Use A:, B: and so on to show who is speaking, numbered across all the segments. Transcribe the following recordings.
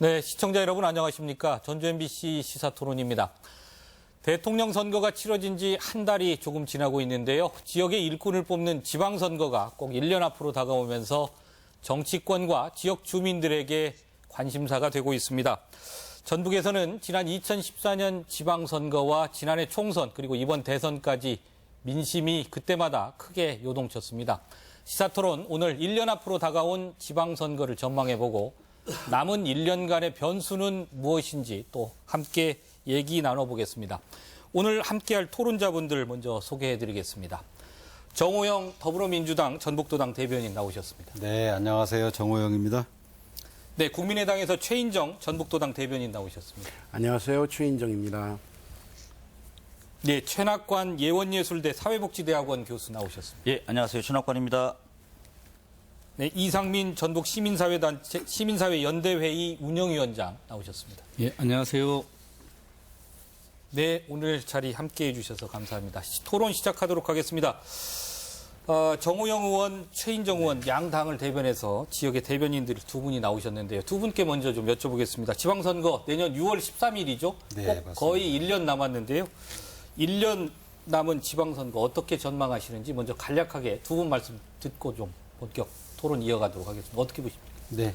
A: 네, 시청자 여러분 안녕하십니까? 전주 MBC 시사토론입니다. 대통령 선거가 치러진 지 한 달이 조금 지나고 있는데요. 지역의 일꾼을 뽑는 지방선거가 꼭 1년 앞으로 다가오면서 정치권과 지역 주민들에게 관심사가 되고 있습니다. 전북에서는 지난 2014년 지방선거와 지난해 총선 그리고 이번 대선까지 민심이 그때마다 크게 요동쳤습니다. 시사토론 오늘 1년 앞으로 다가온 지방선거를 전망해보고 남은 1년간의 변수는 무엇인지 또 함께 얘기 나눠보겠습니다. 오늘 함께할 토론자분들 먼저 소개해드리겠습니다. 정호영 더불어민주당 전북도당 대변인 나오셨습니다.
B: 네, 안녕하세요. 정호영입니다.
A: 네, 국민의당에서 최인정 전북도당 대변인 나오셨습니다.
C: 안녕하세요. 최인정입니다.
A: 네, 최낙관 예원예술대 사회복지대학원 교수 나오셨습니다.
D: 예, 안녕하세요. 최낙관입니다.
A: 네, 이상민 전북 시민사회 연대회의 운영위원장 나오셨습니다.
E: 예, 안녕하세요.
A: 네, 오늘 자리 함께해 주셔서 감사합니다. 토론 시작하도록 하겠습니다. 정호영 의원, 최인정 의원 양 당을 대변해서 지역의 대변인들이 두 분이 나오셨는데요. 두 분께 먼저 좀 여쭤보겠습니다. 지방선거 내년 6월 13일이죠?
B: 네,
A: 꼭
B: 맞습니다.
A: 거의 1년 남았는데요. 1년 남은 지방선거 어떻게 전망하시는지 먼저 간략하게 두 분 말씀 듣고 좀 본격 토론 이어가도록 하겠습니다. 어떻게 보십니까?
B: 네,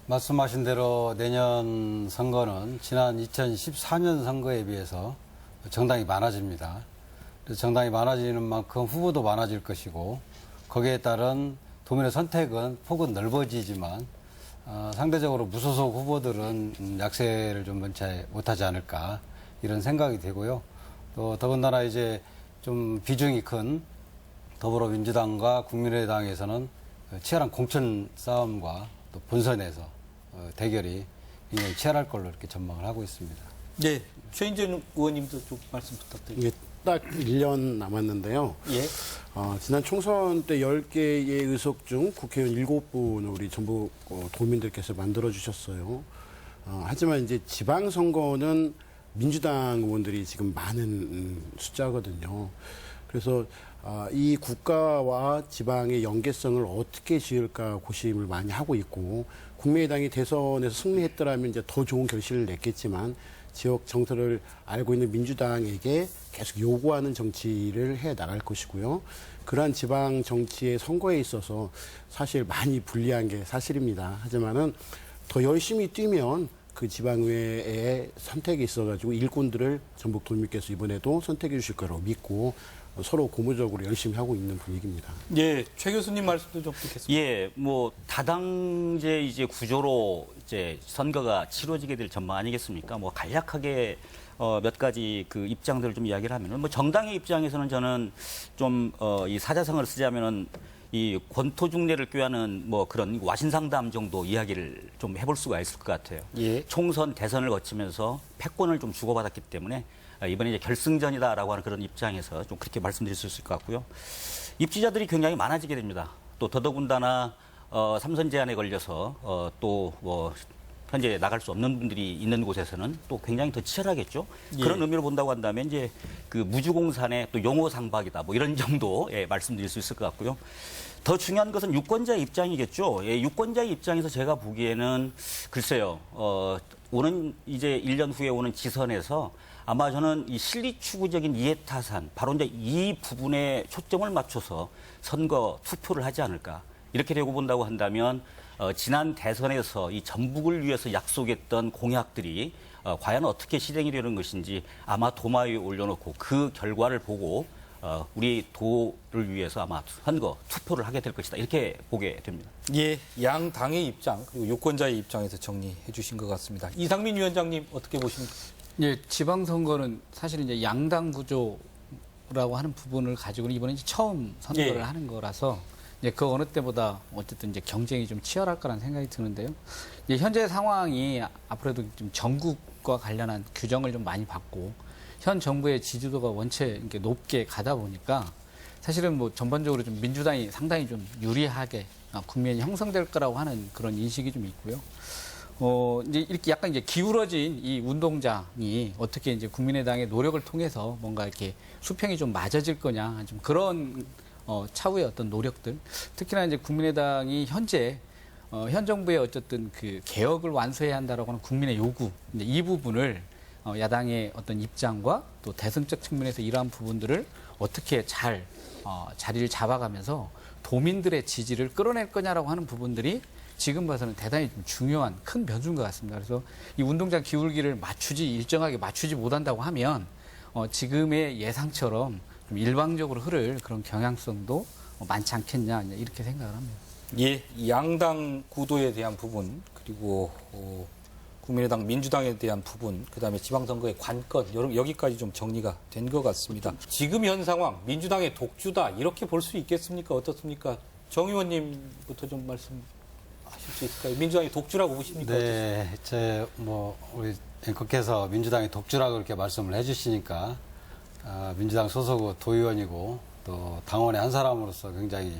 B: 말씀하신 대로 내년 선거는 지난 2014년 선거에 비해서 정당이 많아집니다. 그래서 정당이 많아지는 만큼 후보도 많아질 것이고 거기에 따른 도민의 선택은 폭은 넓어지지만 상대적으로 무소속 후보들은 약세를 좀 못하지 않을까 이런 생각이 되고요. 또 더군다나 이제 좀 비중이 큰 더불어민주당과 국민의당에서는 치열한 공천 싸움과 또 본선에서 대결이 굉장히 치열할 걸로 이렇게 전망을 하고 있습니다.
A: 네, 최인정 의원님도 좀 말씀 부탁드립니다.
C: 이게 딱 1년 남았는데요.
A: 예.
C: 지난 총선 때 10개의 의석 중 국회의원 7분을 우리 전북 도민들께서 만들어주셨어요. 하지만 이제 지방선거는 민주당 의원들이 지금 많은 숫자거든요. 그래서 이 국가와 지방의 연계성을 어떻게 지을까 고심을 많이 하고 있고 국민의당이 대선에서 승리했더라면 이제 더 좋은 결실을 냈겠지만 지역 정서를 알고 있는 민주당에게 계속 요구하는 정치를 해 나갈 것이고요. 그러한 지방 정치의 선거에 있어서 사실 많이 불리한 게 사실입니다. 하지만은 더 열심히 뛰면 그 지방의회의 선택이 있어가지고 일꾼들을 전북 도민께서 이번에도 선택해 주실 거라고 믿고 서로 고무적으로 열심히 하고 있는 분위기입니다.
A: 예, 최 교수님 말씀도 좀 듣겠습니다.
D: 예, 뭐 다당제 이제 구조로 이제 선거가 치러지게 될 전망 아니겠습니까? 뭐 간략하게 몇 가지 그 입장들을 좀 이야기를 하면은 뭐 정당의 입장에서는 저는 좀 이 사자성어를 쓰자면은 이 권토중례를 꾀하는 뭐 그런 와신상담 정도 이야기를 좀 해볼 수가 있을 것 같아요.
A: 예.
D: 총선 대선을 거치면서 패권을 좀 주고받았기 때문에 이번에 이제 결승전이다라고 하는 그런 입장에서 좀 그렇게 말씀드릴 수 있을 것 같고요. 입지자들이 굉장히 많아지게 됩니다. 또 더더군다나 3선 제한에 걸려서 또 뭐 현재 나갈 수 없는 분들이 있는 곳에서는 또 굉장히 더 치열하겠죠.
A: 예.
D: 그런 의미로 본다고 한다면 이제 그 무주공산의 또 용호상박이다 뭐 이런 정도 말씀드릴 수 있을 것 같고요. 더 중요한 것은 유권자의 입장이겠죠. 예, 유권자의 입장에서 제가 보기에는 글쎄요. 오는 이제 1년 후에 오는 지선에서 아마 저는 이 실리추구적인 이해타산 바로 이제 이 부분에 초점을 맞춰서 선거 투표를 하지 않을까. 이렇게 되고 본다고 한다면 지난 대선에서 이 전북을 위해서 약속했던 공약들이 과연 어떻게 실행이 되는 것인지 아마 도마 위에 올려놓고 그 결과를 보고 우리 도를 위해서 아마 선거 투표를 하게 될 것이다. 이렇게 보게 됩니다.
A: 예, 양 당의 입장 그리고 유권자의 입장에서 정리해 주신 것 같습니다. 이상민 위원장님 어떻게 보십니까?
E: 예, 지방선거는 사실 이제 양당 구조라고 하는 부분을 가지고는 이번에 이제 처음 선거를
A: 예.
E: 하는 거라서 이제 그 어느 때보다 어쨌든 이제 경쟁이 좀 치열할 거라는 생각이 드는데요. 이제 현재 상황이 앞으로도 좀 전국과 관련한 규정을 좀 많이 받고 현 정부의 지지도가 원체 이렇게 높게 가다 보니까 사실은 뭐 전반적으로 좀 민주당이 상당히 좀 유리하게 국면이 형성될 거라고 하는 그런 인식이 좀 있고요. 이제 이렇게 약간 이제 기울어진 이 운동장이 어떻게 이제 국민의당의 노력을 통해서 뭔가 이렇게 수평이 좀 맞아질 거냐, 좀 그런 차후의 어떤 노력들, 특히나 이제 국민의당이 현재 현 정부의 어쨌든 그 개혁을 완수해야 한다라고 하는 국민의 요구, 이제 이 부분을 야당의 어떤 입장과 또 대승적 측면에서 이러한 부분들을 어떻게 잘 자리를 잡아가면서 도민들의 지지를 끌어낼 거냐라고 하는 부분들이 지금 봐서는 대단히 좀 중요한 큰 변수인 것 같습니다. 그래서 이 운동장 기울기를 일정하게 맞추지 못한다고 하면 지금의 예상처럼 좀 일방적으로 흐를 그런 경향성도 많지 않겠냐 이렇게 생각을 합니다.
A: 예, 양당 구도에 대한 부분 그리고 국민의당, 민주당에 대한 부분, 그다음에 지방선거의 관건 여기까지 좀 정리가 된 것 같습니다. 지금 현 상황 민주당의 독주다 이렇게 볼 수 있겠습니까? 어떻습니까? 정 의원님부터 좀 말씀하실 수 있을까요? 민주당이 독주라고 보십니까?
B: 네, 우리 앵커께서 민주당이 독주라고 그렇게 말씀을 해주시니까 민주당 소속 도의원이고 또 당원의 한 사람으로서 굉장히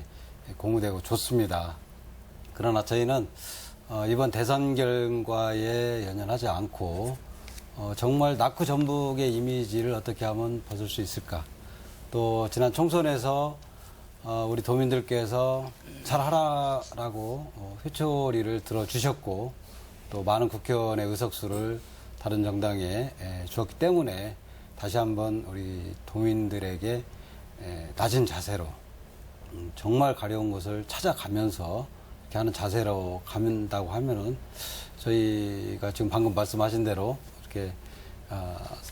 B: 고무되고 좋습니다. 그러나 저희는 이번 대선 결과에 연연하지 않고 정말 낙후 전북의 이미지를 어떻게 하면 벗을 수 있을까? 또 지난 총선에서 우리 도민들께서 잘하라라고 회초리를 들어주셨고 또 많은 국회의원의 의석수를 다른 정당에 주었기 때문에 다시 한번 우리 도민들에게 낮은 자세로 정말 가려운 것을 찾아가면서 이렇게 하는 자세로 가면다고 하면은 저희가 지금 방금 말씀하신 대로 이렇게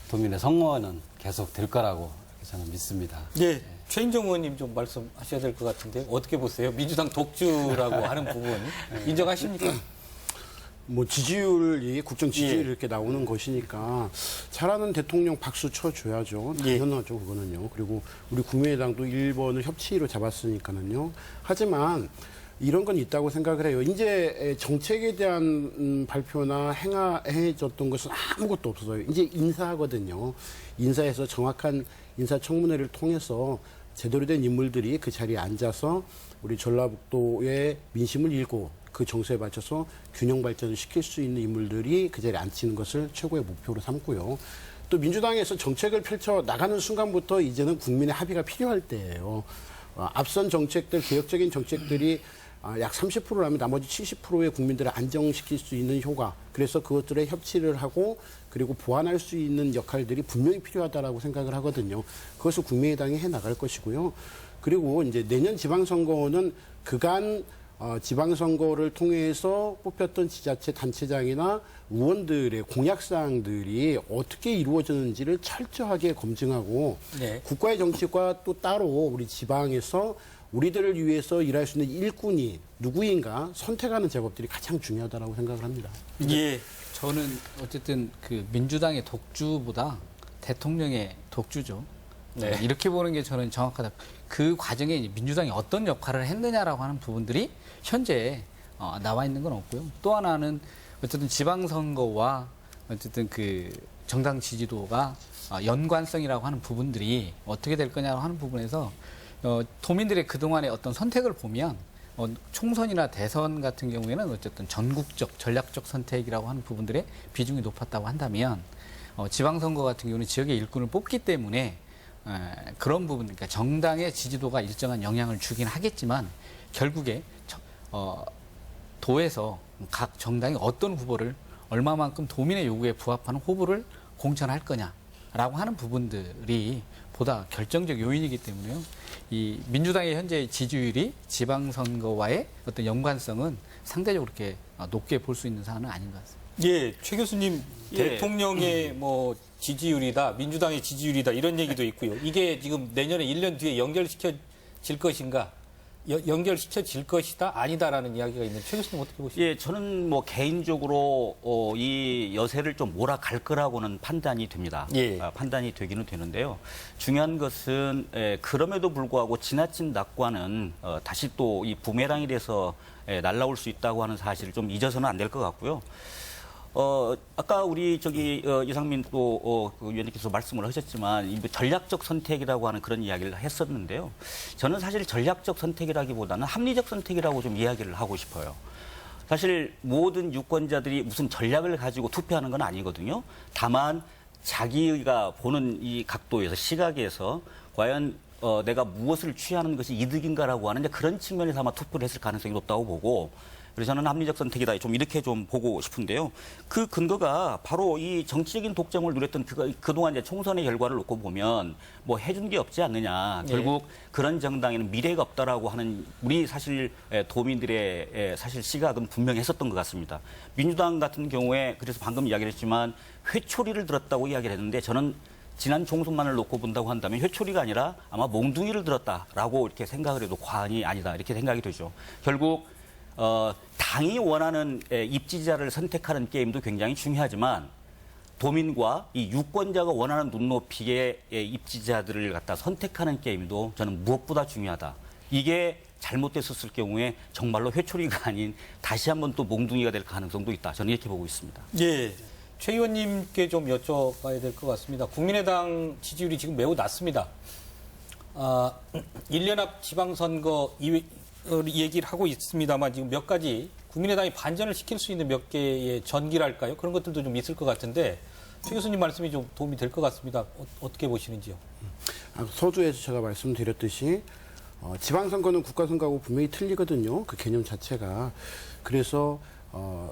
B: 도민의 성원은 계속 될 거라고 저는 믿습니다.
A: 예, 최인정 의원님 좀 말씀하셔야 될 것 같은데 어떻게 보세요? 민주당 독주라고 하는 부분 인정하십니까?
C: 뭐 지지율이 국정 지지율이
A: 예.
C: 이렇게 나오는 것이니까 잘하는 대통령 박수 쳐줘야죠.
A: 예.
C: 당연하죠, 그거는요. 그리고 우리 국민의당도 1번을 협치로 잡았으니까는요. 하지만 이런 건 있다고 생각을 해요. 이제 정책에 대한 발표나 행해졌던 것은 아무것도 없어요. 이제 인사하거든요. 인사에서 정확한 인사청문회를 통해서 제대로 된 인물들이 그 자리에 앉아서 우리 전라북도의 민심을 읽고 그 정서에 맞춰서 균형 발전을 시킬 수 있는 인물들이 그 자리에 앉히는 것을 최고의 목표로 삼고요. 또 민주당에서 정책을 펼쳐 나가는 순간부터 이제는 국민의 합의가 필요할 때예요. 앞선 정책들, 개혁적인 정책들이 약 30%라면 나머지 70%의 국민들을 안정시킬 수 있는 효과. 그래서 그것들에 협치를 하고 그리고 보완할 수 있는 역할들이 분명히 필요하다라고 생각을 하거든요. 그것을 국민의당이 해 나갈 것이고요. 그리고 이제 내년 지방선거는 그간 지방선거를 통해서 뽑혔던 지자체 단체장이나 의원들의 공약사항들이 어떻게 이루어졌는지를 철저하게 검증하고
A: 네.
C: 국가의 정치과 또 따로 우리 지방에서 우리들을 위해서 일할 수 있는 일꾼이 누구인가 선택하는 작업들이 가장 중요하다고 생각을 합니다.
A: 예.
E: 저는 어쨌든 그 민주당의 독주보다 대통령의 독주죠.
A: 네.
E: 이렇게 보는 게 저는 정확하다. 그 과정에 이제 민주당이 어떤 역할을 했느냐라고 하는 부분들이 현재 나와 있는 건 없고요. 또 하나는 어쨌든 지방선거와 어쨌든 그 정당 지지도가 연관성이라고 하는 부분들이 어떻게 될 거냐고 하는 부분에서 도민들의 그동안의 어떤 선택을 보면 총선이나 대선 같은 경우에는 어쨌든 전국적, 전략적 선택이라고 하는 부분들의 비중이 높았다고 한다면 지방선거 같은 경우는 지역의 일꾼을 뽑기 때문에 그런 부분, 그러니까 정당의 지지도가 일정한 영향을 주긴 하겠지만 결국에 도에서 각 정당이 어떤 후보를 얼마만큼 도민의 요구에 부합하는 후보를 공천할 거냐라고 하는 부분들이 보다 결정적 요인이기 때문에요. 이 민주당의 현재 지지율이 지방선거와의 어떤 연관성은 상대적으로 그렇게 높게 볼 수 있는 사안은 아닌 것 같습니다.
A: 예, 최 교수님
D: 예.
A: 대통령의 뭐 지지율이다, 민주당의 지지율이다 이런 얘기도 있고요. 이게 지금 내년에 1년 뒤에 연결시켜질 것인가? 연결시켜질 것이다, 아니다라는 이야기가 있는 최 교수님 어떻게 보십니까?
D: 예, 저는 뭐 개인적으로 이 여세를 좀 몰아갈 거라고는 판단이 됩니다.
A: 예.
D: 판단이 되기는 되는데요. 중요한 것은 그럼에도 불구하고 지나친 낙관은 다시 또 이 부메랑이 돼서 날아올 수 있다고 하는 사실을 좀 잊어서는 안 될 것 같고요. 아까 우리 이상민 또 그 위원님께서 말씀을 하셨지만 이 전략적 선택이라고 하는 그런 이야기를 했었는데요. 저는 사실 전략적 선택이라기보다는 합리적 선택이라고 좀 이야기를 하고 싶어요. 사실 모든 유권자들이 무슨 전략을 가지고 투표하는 건 아니거든요. 다만 자기가 보는 이 각도에서 시각에서 과연 내가 무엇을 취하는 것이 이득인가라고 하는 그런 측면에서 아마 투표를 했을 가능성이 높다고 보고 그래서 저는 합리적 선택이다. 좀 이렇게 좀 보고 싶은데요. 그 근거가 바로 이 정치적인 독점을 누렸던 그동안 이제 총선의 결과를 놓고 보면 뭐 해준 게 없지 않느냐. 결국 그런 정당에는 미래가 없다라고 하는 우리 사실 도민들의 사실 시각은 분명했었던 것 같습니다. 민주당 같은 경우에 그래서 방금 이야기를 했지만 회초리를 들었다고 이야기를 했는데 저는 지난 총선만을 놓고 본다고 한다면 회초리가 아니라 아마 몽둥이를 들었다라고 이렇게 생각을 해도 과언이 아니다 이렇게 생각이 되죠. 결국 당이 원하는 입지자를 선택하는 게임도 굉장히 중요하지만 도민과 이 유권자가 원하는 눈높이의 입지자들을 갖다 선택하는 게임도 저는 무엇보다 중요하다. 이게 잘못됐었을 경우에 정말로 회초리가 아닌 다시 한번 또 몽둥이가 될 가능성도 있다. 저는 이렇게 보고 있습니다.
A: 예. 최 의원님께 좀 여쭤봐야 될 것 같습니다. 국민의당 지지율이 지금 매우 낮습니다. 1년 앞 지방선거 얘기를 하고 있습니다만 지금 몇 가지 국민의당이 반전을 시킬 수 있는 몇 개의 전기랄까요? 그런 것들도 좀 있을 것 같은데 최 교수님 말씀이 좀 도움이 될 것 같습니다. 어떻게 보시는지요?
C: 서두에서 제가 말씀드렸듯이 지방선거는 국가선거하고 분명히 틀리거든요. 그 개념 자체가. 그래서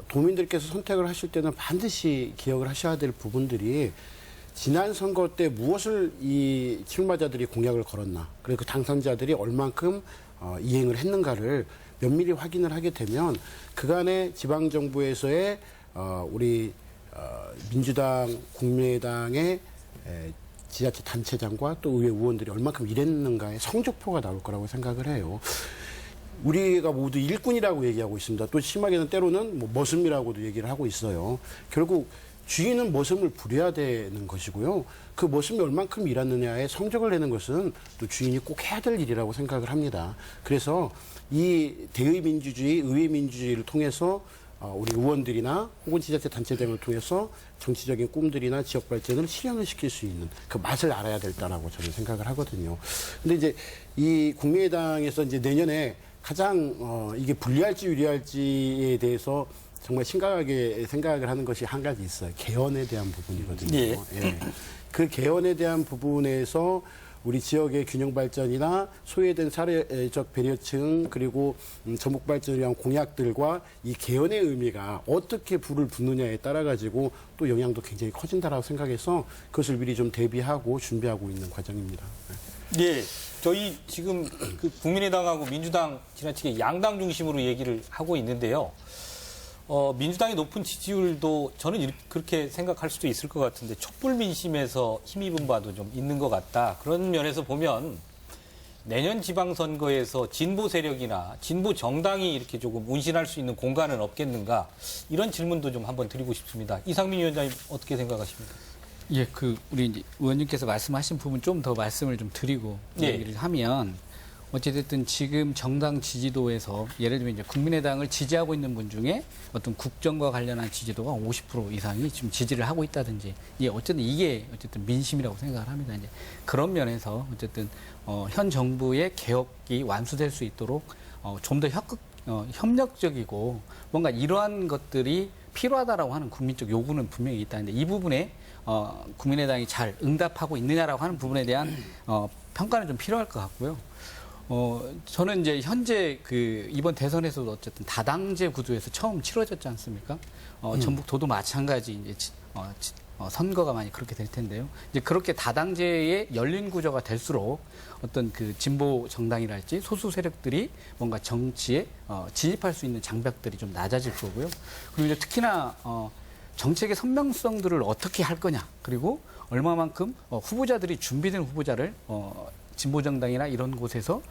C: 도민들께서 선택을 하실 때는 반드시 기억을 하셔야 될 부분들이 지난 선거 때 무엇을 이 출마자들이 공약을 걸었나, 그리고 그 당선자들이 얼만큼 이행을 했는가를 면밀히 확인을 하게 되면 그간의 지방정부에서의 우리 민주당, 국민의당의 지자체 단체장과 또 의회 의원들이 얼만큼 일했는가의 성적표가 나올 거라고 생각을 해요. 우리가 모두 일꾼이라고 얘기하고 있습니다. 또 심하게는 때로는 뭐 머슴이라고도 얘기를 하고 있어요. 결국 주인은 머슴을 부려야 되는 것이고요. 그 머슴이 얼만큼 일하느냐에 성적을 내는 것은 또 주인이 꼭 해야 될 일이라고 생각을 합니다. 그래서 이 대의 민주주의, 의회 민주주의를 통해서 우리 의원들이나 혹은 지자체 단체 등을 통해서 정치적인 꿈들이나 지역 발전을 실현을 시킬 수 있는 그 맛을 알아야 된다라고 저는 생각을 하거든요. 근데 이제 이 국민의당에서 이제 내년에 가장 이게 불리할지 유리할지에 대해서 정말 심각하게 생각을 하는 것이 한 가지 있어요. 개헌에 대한 부분이거든요.
A: 예.
C: 예. 그 개헌에 대한 부분에서 우리 지역의 균형 발전이나 소외된 사회적 배려층 그리고 전북 발전을 위한 공약들과 이 개헌의 의미가 어떻게 불을 붙느냐에 따라 가지고 또 영향도 굉장히 커진다라고 생각해서 그것을 미리 좀 대비하고 준비하고 있는 과정입니다.
A: 예. 저희 지금 그 국민의당하고 민주당 지나치게 양당 중심으로 얘기를 하고 있는데요. 민주당의 높은 지지율도 저는 그렇게 생각할 수도 있을 것 같은데 촛불 민심에서 힘입은 바도 좀 있는 것 같다. 그런 면에서 보면 내년 지방선거에서 진보 세력이나 진보 정당이 이렇게 조금 운신할 수 있는 공간은 없겠는가 이런 질문도 좀 한번 드리고 싶습니다. 이상민 위원장님 어떻게 생각하십니까?
E: 예, 우리 이제 의원님께서 말씀하신 부분 좀 더 말씀을 좀 드리고
A: 예.
E: 얘기를 하면 어찌됐든 지금 정당 지지도에서 예를 들면 이제 국민의당을 지지하고 있는 분 중에 어떤 국정과 관련한 지지도가 50% 이상이 지금 지지를 하고 있다든지, 예, 어쨌든 이게 어쨌든 민심이라고 생각을 합니다. 이제 그런 면에서 어쨌든 현 정부의 개혁이 완수될 수 있도록 좀 더 협력적이고 뭔가 이러한 것들이 필요하다라고 하는 국민적 요구는 분명히 있다는데 이 부분에 국민의당이 잘 응답하고 있느냐라고 하는 부분에 대한 평가는 좀 필요할 것 같고요. 저는 이제 현재 이번 대선에서도 어쨌든 다당제 구도에서 처음 치러졌지 않습니까? 전북도도 마찬가지 이제 선거가 많이 그렇게 될 텐데요. 이제 그렇게 다당제의 열린 구조가 될수록 어떤 진보 정당이랄지 소수 세력들이 뭔가 정치에 진입할 수 있는 장벽들이 좀 낮아질 거고요. 그리고 이제 특히나 정책의 선명성들을 어떻게 할 거냐, 그리고 얼마만큼 후보자들이 준비된 후보자를 진보 정당이나 이런 곳에서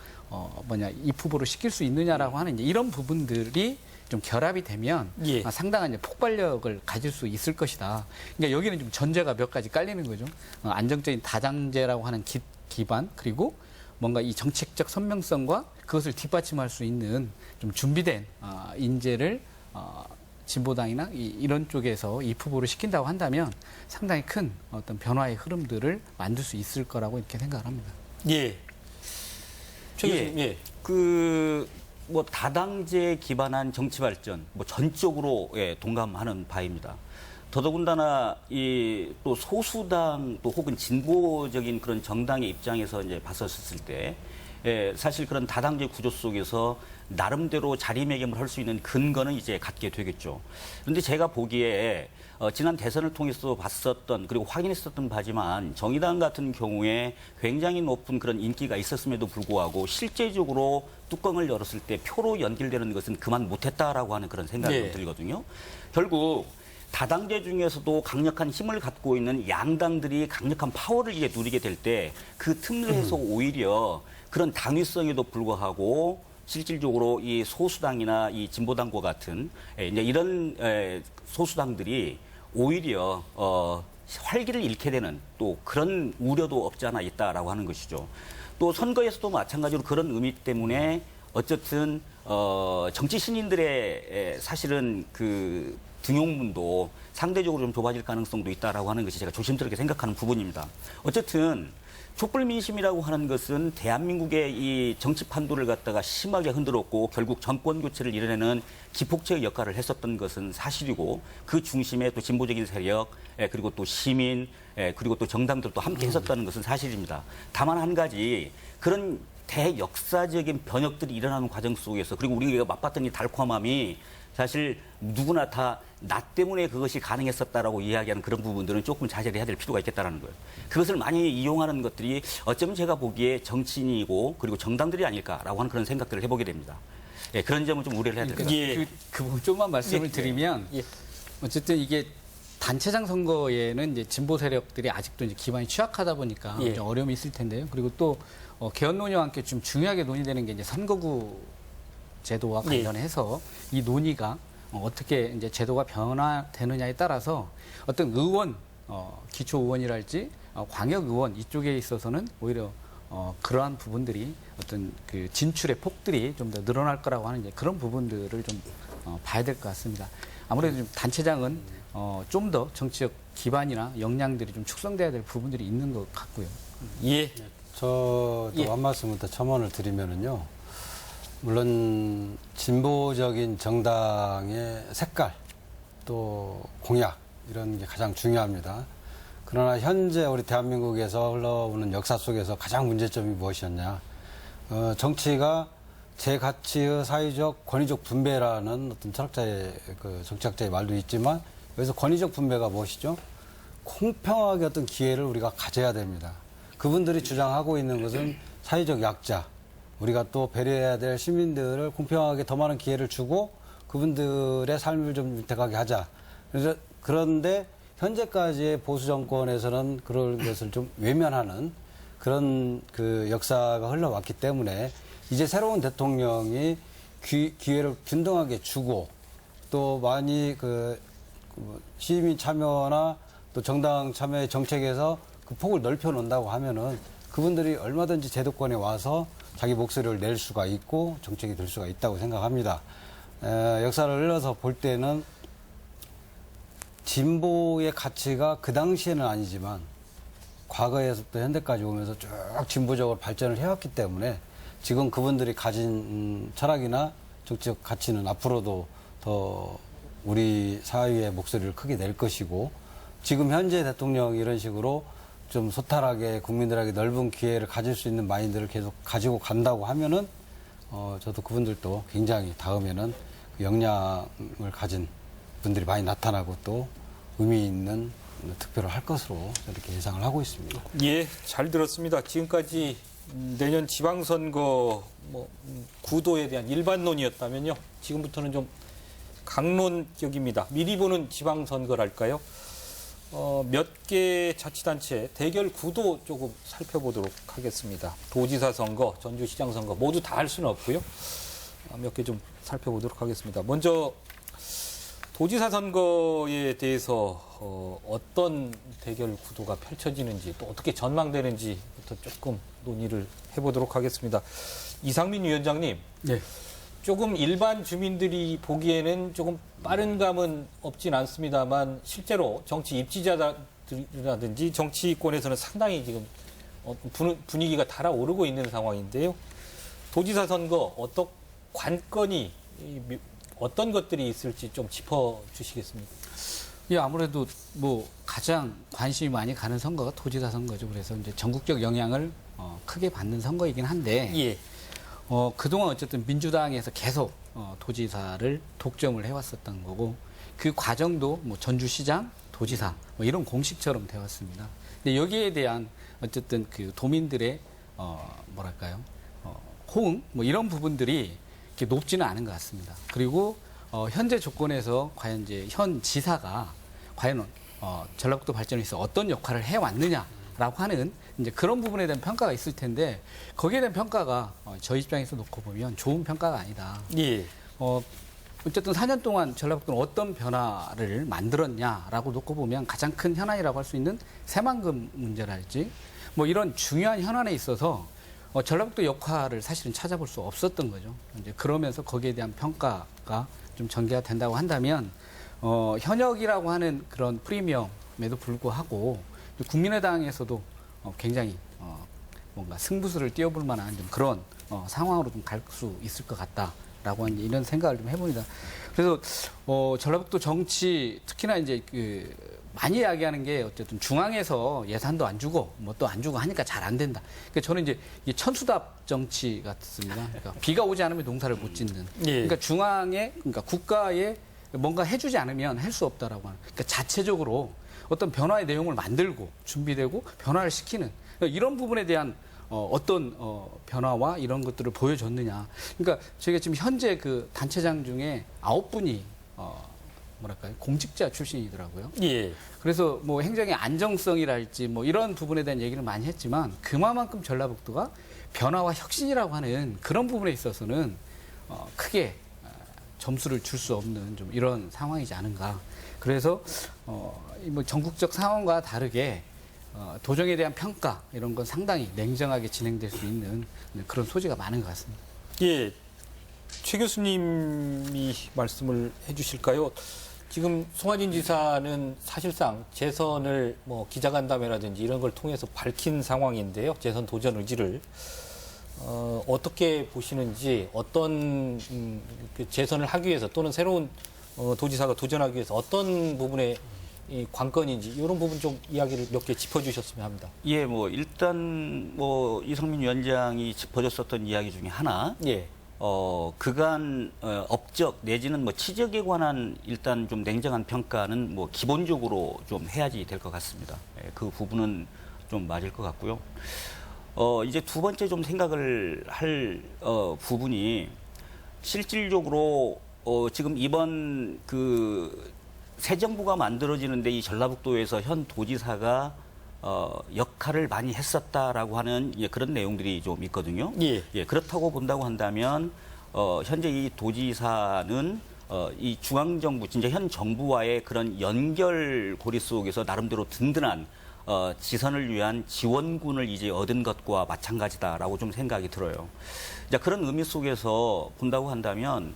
E: 입 후보로 시킬 수 있느냐라고 하는 이제 이런 부분들이 좀 결합이 되면
A: 예.
E: 상당한 이제 폭발력을 가질 수 있을 것이다. 그러니까 여기는 좀 전제가 몇 가지 깔리는 거죠. 안정적인 다당제라고 하는 기반, 그리고 뭔가 이 정책적 선명성과 그것을 뒷받침할 수 있는 좀 준비된 인재를 진보당이나 이런 쪽에서 이 후보를 시킨다고 한다면 상당히 큰 어떤 변화의 흐름들을 만들 수 있을 거라고 이렇게 생각을 합니다.
A: 예. 최 교수님, 예.
D: 다당제에 기반한 정치 발전, 전적으로 동감하는 바입니다. 더더군다나 또 소수당 또 혹은 진보적인 그런 정당의 입장에서 이제 봤었을 때 사실 그런 다당제 구조 속에서 나름대로 자리매김을 할 수 있는 근거는 이제 갖게 되겠죠. 그런데 제가 보기에 지난 대선을 통해서 봤었던 그리고 확인했었던 바지만 정의당 같은 경우에 굉장히 높은 그런 인기가 있었음에도 불구하고 실제적으로 뚜껑을 열었을 때 표로 연결되는 것은 그만 못했다라고 하는 그런 생각이
A: 네.
D: 들거든요. 결국 다당제 중에서도 강력한 힘을 갖고 있는 양당들이 강력한 파워를 이제 누리게 될 때 그 틈내에서 오히려 그런 당위성에도 불구하고 실질적으로 이 소수당이나 이 진보당과 같은 이제 이런 소수당들이 오히려 활기를 잃게 되는 또 그런 우려도 없지 않아 있다라고 하는 것이죠. 또 선거에서도 마찬가지로 그런 의미 때문에 어쨌든 정치 신인들의 사실은 그 등용문도 상대적으로 좀 좁아질 가능성도 있다라고 하는 것이 제가 조심스럽게 생각하는 부분입니다. 어쨌든 촛불 민심이라고 하는 것은 대한민국의 이 정치 판도를 갖다가 심하게 흔들었고 결국 정권 교체를 이뤄내는 기폭제의 역할을 했었던 것은 사실이고 그 중심에 또 진보적인 세력 그리고 또 시민 그리고 또 정당들도 함께 했었다는 것은 사실입니다. 다만 한 가지 그런 대역사적인 변혁들이 일어나는 과정 속에서 그리고 우리가 맛봤던 이 달콤함이 사실 누구나 다 나 때문에 그것이 가능했었다라고 이야기하는 그런 부분들은 조금 자제를 해야 될 필요가 있겠다는 거예요. 그것을 많이 이용하는 것들이 어쩌면 제가 보기에 정치인이고 그리고 정당들이 아닐까라고 하는 그런 생각들을 해보게 됩니다. 예, 그런 점은 좀 우려를 해야 될 것 같아요.
A: 예.
E: 그 부분 좀만 말씀을 드리면 어쨌든 이게 단체장 선거에는 이제 진보 세력들이 아직도 이제 기반이 취약하다 보니까
A: 예.
E: 좀 어려움이 있을 텐데요. 그리고 또 개헌 논의와 함께 좀 중요하게 논의되는 게 이제 선거구 제도와 관련해서 이 논의가 어떻게 이제 제도가 변화되느냐에 따라서 어떤 의원, 기초 의원이랄지 광역 의원 이쪽에 있어서는 오히려 그러한 부분들이 어떤 그 진출의 폭들이 좀 더 늘어날 거라고 하는 이제 그런 부분들을 좀 봐야 될 것 같습니다. 아무래도 좀 단체장은 좀 더 정치적 기반이나 역량들이 좀 축성돼야 될 부분들이 있는 것 같고요.
A: 예.
B: 저도
A: 예.
B: 한 말씀을 더 첨언을 드리면은요. 물론 진보적인 정당의 색깔 또 공약 이런 게 가장 중요합니다. 그러나 현재 우리 대한민국에서 흘러오는 역사 속에서 가장 문제점이 무엇이었냐? 정치가 제 가치의 사회적 권위적 분배라는 어떤 철학자의 그 정치학자의 말도 있지만 여기서 권위적 분배가 무엇이죠? 공평하게 어떤 기회를 우리가 가져야 됩니다. 그분들이 주장하고 있는 것은 사회적 약자, 우리가 또 배려해야 될 시민들을 공평하게 더 많은 기회를 주고 그분들의 삶을 좀 윤택하게 하자. 그런데 현재까지의 보수 정권에서는 그런 것을 좀 외면하는 그런 그 역사가 흘러왔기 때문에 이제 새로운 대통령이 기회를 균등하게 주고 또 많이 그 시민 참여나 또 정당 참여의 정책에서 그 폭을 넓혀 놓는다고 하면은 그분들이 얼마든지 제도권에 와서 자기 목소리를 낼 수가 있고 정책이 될 수가 있다고 생각합니다. 역사를 흘러서 볼 때는 진보의 가치가 그 당시에는 아니지만 과거에서부터 현대까지 오면서 쭉 진보적으로 발전을 해왔기 때문에 지금 그분들이 가진 철학이나 정치적 가치는 앞으로도 더 우리 사회의 목소리를 크게 낼 것이고 지금 현재 대통령이 이런 식으로 좀 소탈하게 국민들에게 넓은 기회를 가질 수 있는 마인드를 계속 가지고 간다고 하면은 저도 그분들도 굉장히 다음에는 역량을 가진 분들이 많이 나타나고 또 의미 있는 투표를 할 것으로 이렇게 예상을 하고 있습니다.
A: 예, 잘 들었습니다. 지금까지 내년 지방선거 구도에 대한 일반론이었다면요. 지금부터는 좀 강론격입니다. 미리 보는 지방선거랄까요? 몇 개 자치단체 대결 구도 조금 살펴보도록 하겠습니다. 도지사 선거, 전주시장 선거 모두 다 할 수는 없고요. 몇 개 좀 살펴보도록 하겠습니다. 먼저 도지사 선거에 대해서 어떤 대결 구도가 펼쳐지는지 또 어떻게 전망되는지부터 조금 논의를 해보도록 하겠습니다. 이상민 위원장님.
E: 네.
A: 조금 일반 주민들이 보기에는 조금 빠른 감은 없진 않습니다만 실제로 정치 입지자들이라든지 정치권에서는 상당히 지금 분위기가 달아오르고 있는 상황인데요. 도지사 선거 어떤 관건이 어떤 것들이 있을지 좀 짚어주시겠습니까?
E: 예, 아무래도 뭐 가장 관심이 많이 가는 선거가 도지사 선거죠. 그래서 이제 전국적 영향을 크게 받는 선거이긴 한데
A: 예.
E: 그동안 어쨌든 민주당에서 계속 도지사를 독점을 해왔었던 거고 그 과정도 뭐 전주시장, 도지사 뭐 이런 공식처럼 되었습니다. 근데 여기에 대한 어쨌든 그 도민들의 뭐랄까요 호응 뭐 이런 부분들이 이렇게 높지는 않은 것 같습니다. 그리고 현재 조건에서 과연 이제 현 지사가 과연 전라북도 발전에 있어 어떤 역할을 해왔느냐라고 하는 이제 그런 부분에 대한 평가가 있을 텐데 거기에 대한 평가가 저희 입장에서 놓고 보면 좋은 평가가 아니다.
A: 예.
E: 어쨌든 4년 동안 전라북도는 어떤 변화를 만들었냐라고 놓고 보면 가장 큰 현안이라고 할 수 있는 새만금 문제랄지 뭐 이런 중요한 현안에 있어서 전라북도 역할을 사실은 찾아볼 수 없었던 거죠. 이제 그러면서 거기에 대한 평가가 좀 전개가 된다고 한다면 현역이라고 하는 그런 프리미엄에도 불구하고 국민의당에서도 굉장히 뭔가 승부수를 띄워볼 만한 좀 그런 상황으로 좀 갈 수 있을 것 같다라고 하는 이런 생각을 좀 해봅니다. 그래서 전라북도 정치 특히나 이제 많이 이야기하는 게 어쨌든 중앙에서 예산도 안 주고 뭐 또 안 주고 하니까 잘 안 된다. 그러니까 저는 이제 이 천수답 정치 같습니다. 그러니까 비가 오지 않으면 농사를 못 짓는.
A: 예.
E: 그러니까 그러니까 국가에 뭔가 해주지 않으면 할 수 없다라고 하는. 그러니까 자체적으로 어떤 변화의 내용을 만들고 준비되고 변화를 시키는 그러니까 이런 부분에 대한 어떤 변화와 이런 것들을 보여줬느냐. 그러니까 저희가 지금 현재 그 단체장 중에 9분이 뭐랄까요 공직자 출신이더라고요.
A: 예.
E: 그래서 뭐 행정의 안정성이랄지 뭐 이런 부분에 대한 얘기를 많이 했지만 그만큼 전라북도가 변화와 혁신이라고 하는 그런 부분에 있어서는 크게 점수를 줄 수 없는 좀 이런 상황이지 않은가. 그래서 뭐 전국적 상황과 다르게 도정에 대한 평가 이런 건 상당히 냉정하게 진행될 수 있는 그런 소지가 많은 것 같습니다.
A: 예. 최 교수님이 말씀을 해주실까요? 지금 송하진 지사는 사실상 재선을 뭐 기자간담회라든지 이런 걸 통해서 밝힌 상황인데요. 재선 도전 의지를 어떻게 보시는지 어떤 그 재선을 하기 위해서 또는 새로운 도지사가 도전하기 위해서 어떤 부분에 이 관건인지 이런 부분 좀 이야기를 몇 개 짚어주셨으면 합니다.
D: 예, 뭐 일단 뭐 이성민 위원장이 짚어줬었던 이야기 중에 하나,
A: 예.
D: 그간 업적 내지는 뭐 치적에 관한 일단 좀 냉정한 평가는 뭐 기본적으로 좀 해야지 될 것 같습니다. 예, 그 부분은 좀 맞을 것 같고요. 이제 두 번째 좀 생각을 할 부분이 실질적으로 지금 이번 새 정부가 만들어지는데 이 전라북도에서 현 도지사가 역할을 많이 했었다라고 하는 그런 내용들이 좀 있거든요.
A: 예.
D: 예, 그렇다고 본다고 한다면 현재 이 도지사는 이 중앙정부, 진짜 현 정부와의 그런 연결고리 속에서 나름대로 든든한 지선을 위한 지원군을 이제 얻은 것과 마찬가지다라고 좀 생각이 들어요. 자, 그런 의미 속에서 본다고 한다면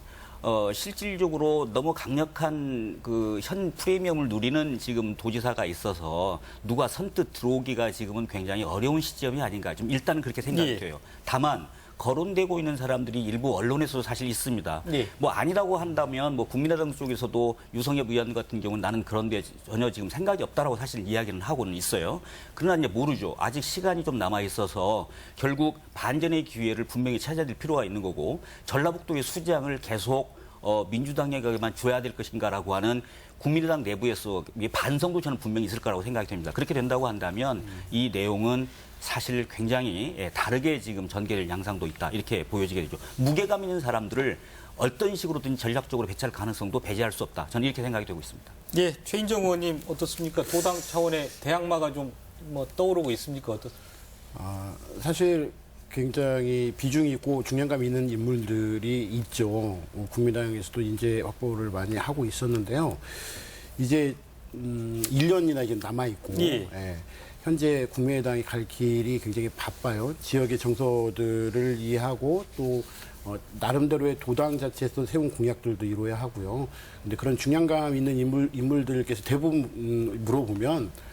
D: 실질적으로 너무 강력한 그 현 프리미엄을 누리는 지금 도지사가 있어서 누가 선뜻 들어오기가 지금은 굉장히 어려운 시점이 아닌가 좀 일단은 그렇게 생각이
A: 예.
D: 돼요. 다만 거론되고 있는 사람들이 일부 언론에서도 사실 있습니다.
A: 예.
D: 뭐 아니라고 한다면 뭐 국민의당 쪽에서도 유성엽 의원 같은 경우는 나는 그런데 전혀 지금 생각이 없다라고 사실 이야기는 하고는 있어요. 그러나 이제 모르죠. 아직 시간이 좀 남아 있어서 결국 반전의 기회를 분명히 찾아야 될 필요가 있는 거고 전라북도의 수장을 계속 민주당에게만 줘야 될 것인가라고 하는 국민의당 내부에서 반성도 저는 분명히 있을 거라고 생각이 됩니다. 그렇게 된다고 한다면 이 내용은 사실 굉장히 다르게 지금 전개될 양상도 있다. 이렇게 보여지게 되죠. 무게감 있는 사람들을 어떤 식으로든 전략적으로 배치할 가능성도 배제할 수 없다. 저는 이렇게 생각이 되고 있습니다.
A: 예, 최인정 의원님 어떻습니까? 도당 차원의 대항마가 좀 뭐 떠오르고 있습니까? 어떻습니까?
C: 사실 굉장히 비중이 있고 중량감 있는 인물들이 있죠. 국민당에서도 인재 확보를 많이 하고 있었는데요. 이제 1년이나 이제 남아 있고
A: 예.
C: 현재 국민의당이 갈 길이 굉장히 바빠요. 지역의 정서들을 이해하고 또 나름대로의 도당 자체에서 세운 공약들도 이루어야 하고요. 근데 그런 중량감 있는 인물들께서 대부분 물어보면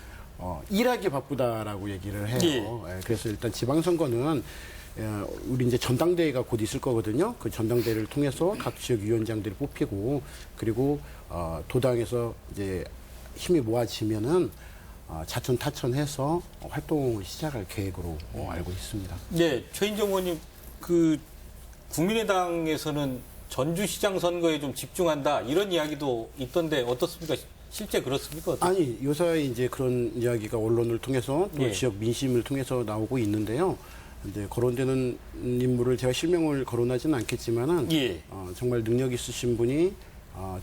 C: 일하기 바쁘다라고 얘기를 해요.
A: 예.
C: 그래서 일단 지방선거는 우리 이제 전당대회가 곧 있을 거거든요. 그 전당대회를 통해서 각 지역 위원장들이 뽑히고 그리고 도당에서 이제 힘이 모아지면은 자천타천해서 활동을 시작할 계획으로 알고 있습니다.
A: 네, 최인정 의원님, 그 국민의당에서는 전주시장 선거에 좀 집중한다 이런 이야기도 있던데 어떻습니까? 실제 그렇습니까?
C: 아니, 요사이 이제 그런 이야기가 언론을 통해서 또
A: 예.
C: 지역 민심을 통해서 나오고 있는데요. 이제 거론되는 인물을 제가 실명을 거론하지는 않겠지만은
A: 예.
C: 정말 능력 있으신 분이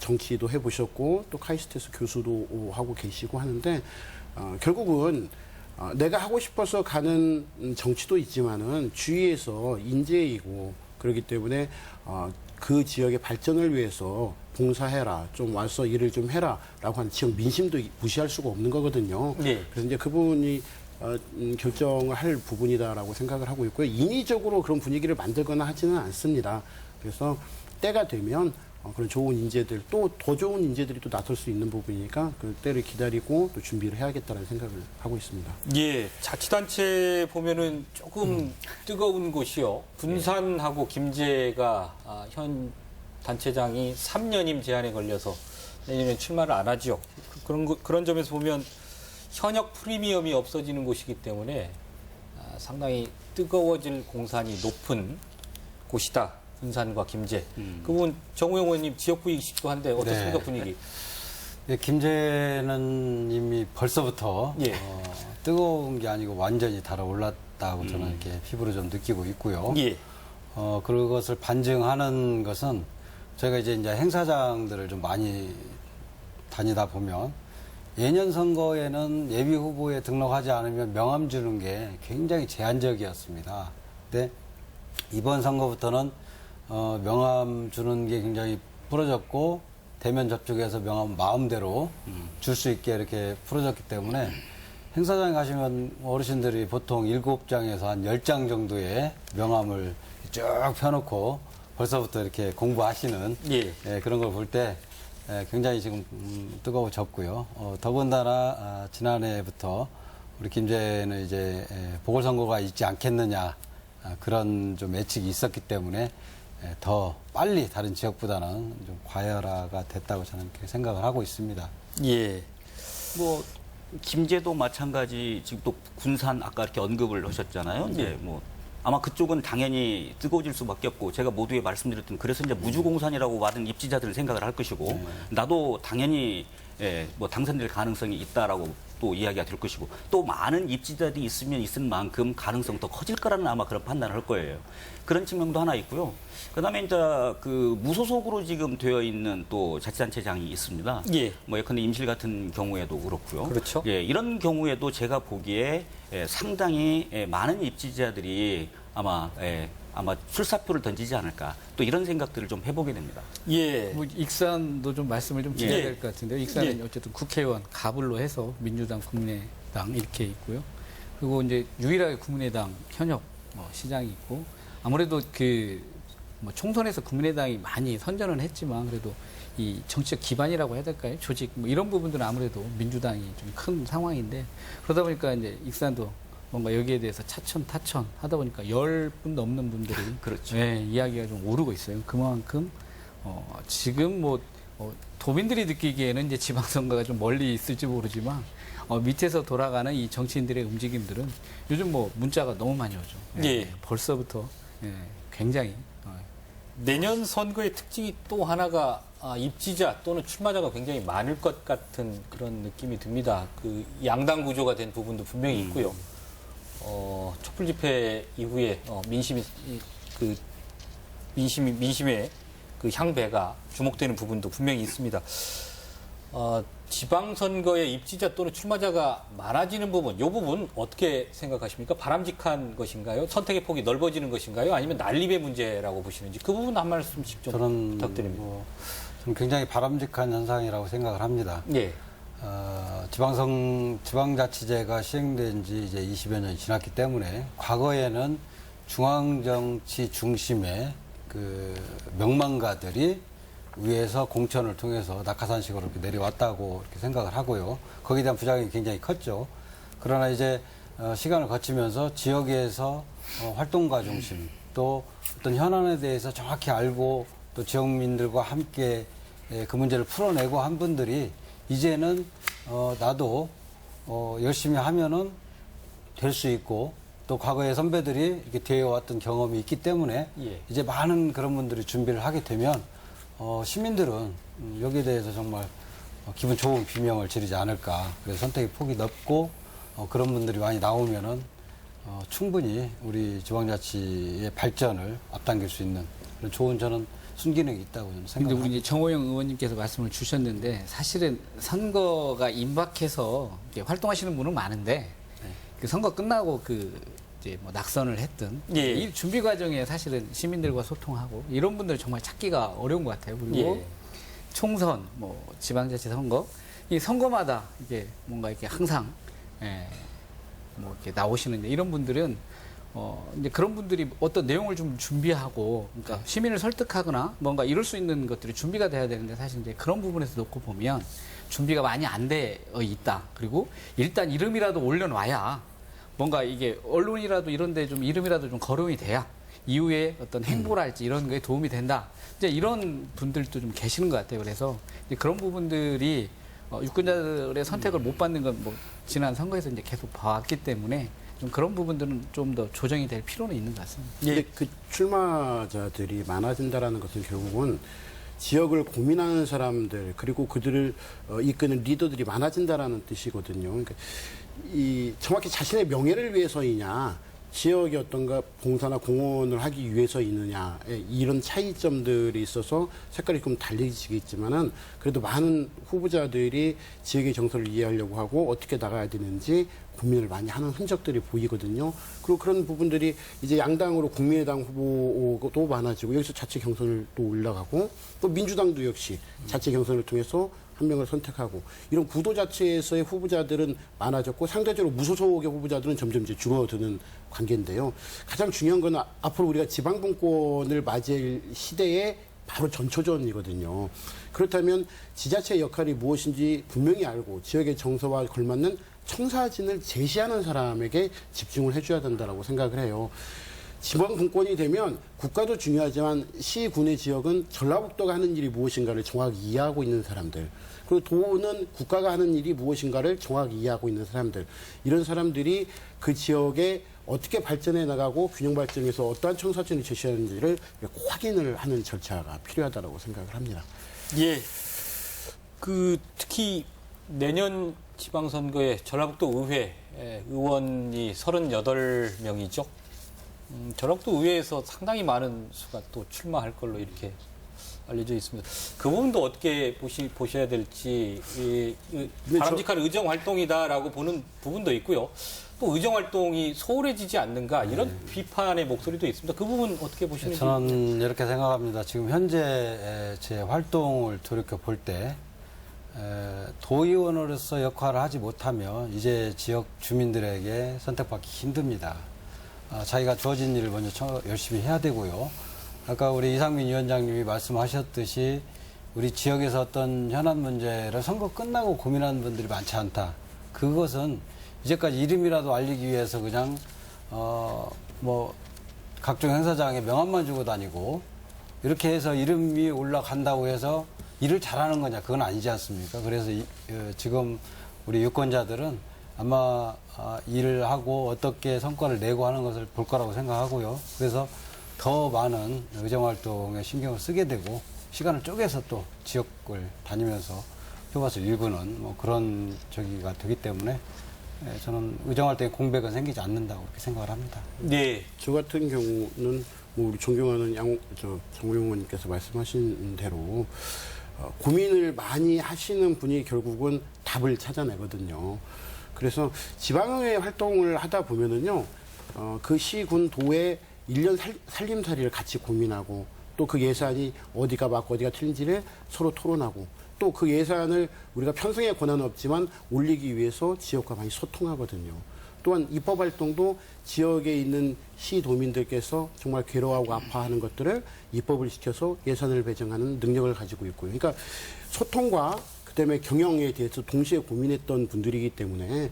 C: 정치도 해보셨고 또 카이스트에서 교수도 하고 계시고 하는데 결국은 내가 하고 싶어서 가는 정치도 있지만은 주위에서 인재이고 그렇기 때문에 그 지역의 발전을 위해서 봉사해라, 좀 와서 일을 좀 해라라고 하는 지역 민심도 무시할 수가 없는 거거든요.
A: 네.
C: 그래서 이제 그 부분이 결정을 할 부분이다라고 생각을 하고 있고요. 인위적으로 그런 분위기를 만들거나 하지는 않습니다. 그래서 때가 되면 그런 좋은 인재들, 또 더 좋은 인재들이 또 나설 수 있는 부분이니까 그 때를 기다리고 또 준비를 해야겠다는 생각을 하고 있습니다.
A: 예, 자치단체 보면은 조금 뜨거운 곳이요. 군산하고 김제가 현 단체장이 3년임 제한에 걸려서 내년에 출마를 안 하죠. 그런 점에서 보면 현역 프리미엄이 없어지는 곳이기 때문에 상당히 뜨거워질 공산이 높은 곳이다. 군산과 김제. 그 부분 정우영 의원님 지역구이시기도 한데 어떻습니까,
B: 네.
A: 분위기?
B: 예, 김제는 이미 벌써부터
A: 예.
B: 뜨거운 게 아니고 완전히 달아올랐다고 저는 이렇게 피부로 좀 느끼고 있고요.
A: 예.
B: 그것을 반증하는 것은 저희가 이제 행사장들을 좀 많이 다니다 보면 예년 선거에는 예비 후보에 등록하지 않으면 명함 주는 게 굉장히 제한적이었습니다. 근데 이번 선거부터는 명함 주는 게 굉장히 풀어졌고 대면 접촉해서 명함 마음대로 줄 수 있게 이렇게 풀어졌기 때문에 행사장에 가시면 어르신들이 보통 7장에서 한 10장 정도의 명함을 쭉 펴놓고 벌써부터 이렇게 공부하시는
A: 예.
B: 그런 걸 볼 때 굉장히 지금 뜨거워졌고요. 더군다나 지난해부터 우리 김제는 이제 보궐선거가 있지 않겠느냐 그런 좀 예측이 있었기 때문에 더 빨리 다른 지역보다는 좀 과열화가 됐다고 저는 그렇게 생각을 하고 있습니다.
A: 예.
D: 뭐 김제도 마찬가지 지금 또 군산 아까 이렇게 언급을 하셨잖아요.
A: 네.
D: 이제 뭐 아마 그쪽은 당연히 뜨거워질 수밖에 없고 제가 모두에 말씀드렸던 그래서 이제 무주공산이라고 받은 입지자들을 생각을 할 것이고 나도 당연히 뭐 당선될 가능성이 있다라고 또 이야기가 될 것이고 또 많은 입지자들이 있으면 있은 만큼 가능성 더 커질 거라는 아마 그런 판단을 할 거예요. 그런 측면도 하나 있고요. 그다음에 이제 그 무소속으로 지금 되어 있는 또 자치단체장이 있습니다.
A: 예.
D: 뭐 예컨대 임실 같은 경우에도 그렇고요.
A: 그렇죠.
D: 예, 이런 경우에도 제가 보기에 상당히 많은 입지자들이 아마 출사표를 던지지 않을까 또 이런 생각들을 좀 해보게 됩니다.
A: 예.
E: 뭐 익산도 좀 말씀을 좀 드려야
A: 예.
E: 될 것 같은데요. 익산은
A: 예.
E: 어쨌든 국회의원 가불로 해서 민주당, 국민의당 이렇게 있고요. 그리고 이제 유일하게 국민의당 현역 시장이 있고 아무래도 뭐 총선에서 국민의당이 많이 선전은 했지만 그래도 이 정치적 기반이라고 해야 될까요? 조직 뭐 이런 부분들은 아무래도 민주당이 좀 큰 상황인데 그러다 보니까 이제 익산도 뭔가 여기에 대해서 차천타천 하다 보니까 10분 넘는 분들이
D: 그렇죠.
E: 예, 이야기가 좀 오르고 있어요. 그만큼 지금 도민들이 느끼기에는 이제 지방선거가 좀 멀리 있을지 모르지만 밑에서 돌아가는 이 정치인들의 움직임들은 요즘 뭐 문자가 너무 많이 오죠.
A: 예.
E: 벌써부터 굉장히
A: 내년 선거의 특징이 또 하나가 입지자 또는 출마자가 굉장히 많을 것 같은 그런 느낌이 듭니다. 그 양당 구조가 된 부분도 분명히 있고요. 촛불 집회 이후에 민심의 그 향배가 주목되는 부분도 분명히 있습니다. 지방선거에 입지자 또는 출마자가 많아지는 부분, 이 부분 어떻게 생각하십니까? 바람직한 것인가요? 선택의 폭이 넓어지는 것인가요? 아니면 난립의 문제라고 보시는지 그 부분 한 말씀씩 좀
B: 저는
A: 부탁드립니다.
B: 저는 굉장히 바람직한 현상이라고 생각을 합니다.
A: 예.
B: 지방자치제가 시행된 지 이제 20여 년이 지났기 때문에 과거에는 중앙정치 중심의 그 명망가들이 위에서 공천을 통해서 낙하산식으로 이렇게 내려왔다고 이렇게 생각을 하고요. 거기에 대한 부작용이 굉장히 컸죠. 그러나 이제 시간을 거치면서 지역에서 활동가 중심 또 어떤 현안에 대해서 정확히 알고 또 지역민들과 함께 그 문제를 풀어내고 한 분들이 이제는 나도 열심히 하면은 될 수 있고 또 과거의 선배들이 이렇게 되어왔던 경험이 있기 때문에
A: 예.
B: 이제 많은 그런 분들이 준비를 하게 되면 시민들은 여기에 대해서 정말 기분 좋은 비명을 지르지 않을까. 그래서 선택의 폭이 넓고 그런 분들이 많이 나오면은 충분히 우리 지방자치의 발전을 앞당길 수 있는 그런 좋은 저는 순기능이 있다고 저는
E: 근데
B: 생각합니다.
E: 우리 이제 정호영 의원님께서 말씀을 주셨는데 사실은 선거가 임박해서 이렇게 활동하시는 분은 많은데 그 선거 끝나고 이제 뭐 낙선을 했든
A: 예.
E: 이 준비 과정에 사실은 시민들과 소통하고 이런 분들 정말 찾기가 어려운 것 같아요. 그리고
A: 예.
E: 총선, 뭐 지방자치 선거 이 선거마다 이게 뭔가 이렇게 항상 뭐 이렇게 나오시는데 이런 분들은 이제 그런 분들이 어떤 내용을 좀 준비하고, 그러니까 시민을 설득하거나 뭔가 이룰 수 있는 것들이 준비가 돼야 되는데 사실 이제 그런 부분에서 놓고 보면 준비가 많이 안 되어 있다. 그리고 일단 이름이라도 올려놔야 뭔가 이게 언론이라도 이런데 좀 이름이라도 좀 거론이 돼야 이후에 어떤 행보랄지 이런 거에 도움이 된다. 이제 이런 분들도 좀 계시는 것 같아요. 그래서 이제 그런 부분들이 유권자들의 선택을 못 받는 건 뭐 지난 선거에서 이제 계속 봐왔기 때문에 좀 그런 부분들은 좀 더 조정이 될 필요는 있는 것 같습니다.
C: 근데 그 출마자들이 많아진다라는 것은 결국은 지역을 고민하는 사람들 그리고 그들을 이끄는 리더들이 많아진다라는 뜻이거든요. 그러니까 이 정확히 자신의 명예를 위해서이냐 지역의 어떤가 봉사나 공헌을 하기 위해서 있느냐 이런 차이점들이 있어서 색깔이 좀 달리지겠지만은 그래도 많은 후보자들이 지역의 정서를 이해하려고 하고 어떻게 나가야 되는지 고민을 많이 하는 흔적들이 보이거든요. 그리고 그런 부분들이 이제 양당으로 국민의당 후보도 많아지고 여기서 자체 경선을 또 올라가고 또 민주당도 역시 자체 경선을 통해서 한 명을 선택하고 이런 구도 자체에서의 후보자들은 많아졌고 상대적으로 무소속의 후보자들은 점점 이제 줄어드는 관계인데요. 가장 중요한 건 앞으로 우리가 지방분권을 맞이할 시대에 바로 전초전이거든요. 그렇다면 지자체의 역할이 무엇인지 분명히 알고 지역의 정서와 걸맞는 청사진을 제시하는 사람에게 집중을 해줘야 된다라고 생각을 해요. 지방분권이 되면 국가도 중요하지만 시, 군의 지역은 전라북도가 하는 일이 무엇인가를 정확히 이해하고 있는 사람들, 그리고 도는 국가가 하는 일이 무엇인가를 정확히 이해하고 있는 사람들, 이런 사람들이 그 지역에 어떻게 발전해 나가고 균형 발전에서 어떠한 청사진을 제시하는지를 확인을 하는 절차가 필요하다고 생각을 합니다.
A: 예. 특히 내년 지방선거에 전라북도 의회 의원이 38명이죠. 전라북도 의회에서 상당히 많은 수가 또 출마할 걸로 이렇게 알려져 있습니다. 그 부분도 어떻게 보셔야 될지 바람직한 의정 활동이다라고 보는 부분도 있고요. 또 의정 활동이 소홀해지지 않는가 이런 비판의 목소리도 있습니다. 그 부분 어떻게 보시는지.
B: 저는 이렇게 생각합니다. 지금 현재 제 활동을 돌이켜 볼 때 도의원으로서 역할을 하지 못하면 이제 지역 주민들에게 선택받기 힘듭니다. 자기가 주어진 일을 먼저 열심히 해야 되고요. 아까 우리 이상민 위원장님이 말씀하셨듯이 우리 지역에서 어떤 현안 문제를 선거 끝나고 고민하는 분들이 많지 않다. 그것은 이제까지 이름이라도 알리기 위해서 그냥 뭐 각종 행사장에 명함만 주고 다니고 이렇게 해서 이름이 올라간다고 해서 일을 잘하는 거냐, 그건 아니지 않습니까? 그래서 지금 우리 유권자들은 아마 일을 하고 어떻게 성과를 내고 하는 것을 볼 거라고 생각하고요. 그래서 더 많은 의정활동에 신경을 쓰게 되고 시간을 쪼개서 또 지역을 다니면서 표밭을 일구는 뭐 그런 저기가 되기 때문에 저는 의정활동에 공백은 생기지 않는다고 그렇게 생각을 합니다.
A: 네.
C: 저 같은 경우는 뭐 우리 존경하는 정호영 의원님께서 말씀하신 대로 고민을 많이 하시는 분이 결국은 답을 찾아내거든요. 그래서 지방의회 활동을 하다 보면은요, 그 시, 군, 도의 1년 살림살이를 같이 고민하고 또 그 예산이 어디가 맞고 어디가 틀린지를 서로 토론하고 또 그 예산을 우리가 편성의 권한은 없지만 올리기 위해서 지역과 많이 소통하거든요. 또한 입법 활동도 지역에 있는 시도민들께서 정말 괴로워하고 아파하는 것들을 입법을 시켜서 예산을 배정하는 능력을 가지고 있고요. 그러니까 소통과 그다음에 경영에 대해서 동시에 고민했던 분들이기 때문에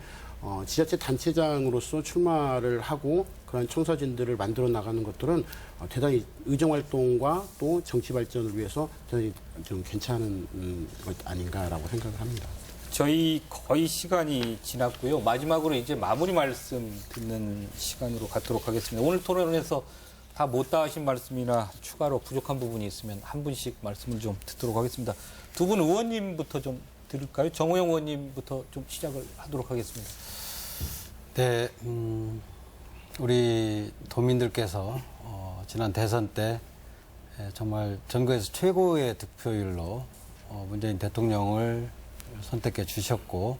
C: 지자체 단체장으로서 출마를 하고 그런 청사진들을 만들어 나가는 것들은 대단히 의정활동과 또 정치 발전을 위해서 대단히 좀 괜찮은 것 아닌가라고 생각을 합니다.
A: 저희 거의 시간이 지났고요. 마지막으로 이제 마무리 말씀 듣는 시간으로 갖도록 하겠습니다. 오늘 토론에서 다 못다 하신 말씀이나 추가로 부족한 부분이 있으면 한 분씩 말씀을 좀 듣도록 하겠습니다. 두 분 의원님부터 좀 들을까요? 정호영 의원님부터 좀 시작을 하도록 하겠습니다.
B: 네, 우리 도민들께서 지난 대선 때 정말 전국에서 최고의 득표율로 문재인 대통령을 선택해 주셨고